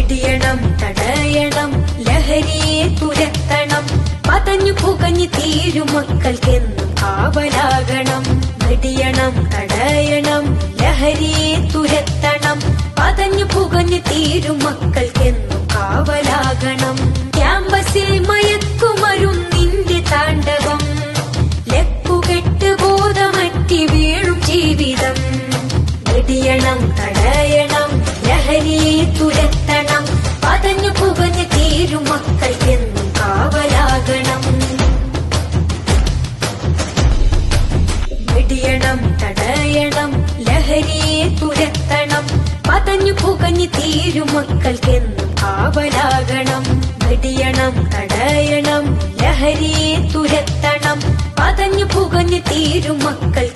വെടിയണം തടയണം ലഹരിയെ തുരത്തണം പതഞ്ഞു പുകഞ്ഞു തീരും മക്കൾക്കെന്നും കാവലാകണം വെടിയണം തടയണം ലഹരിയെ തുരത്തണം പതഞ്ഞു പുകഞ്ഞു തീരും മക്കൾക്കെന്നും കാവലാകണം ക്യാമ്പസിൽ മയക്കുമരുന്നിന്റെ താണ്ഡവം ലക്കുകെട്ട് ബോധമറ്റി വീഴും ജീവിതം വെടിയണം തടയണം ലഹരിയെ തുരത്തണം പതഞ്ഞു പുകഞ്ഞു തീരും മക്കൾക്കെന്നും കാവലാകണം വെടിയണം തടയണം ലഹരിയെ തുരത്തണം പതഞ്ഞു പുകഞ്ഞു തീരും മക്കൾക്കെന്നും കാവലാകണം വെടിയണം തടയണം ലഹരിയെ തുരത്തണം പതഞ്ഞു പുകഞ്ഞു തീരും മക്കൾ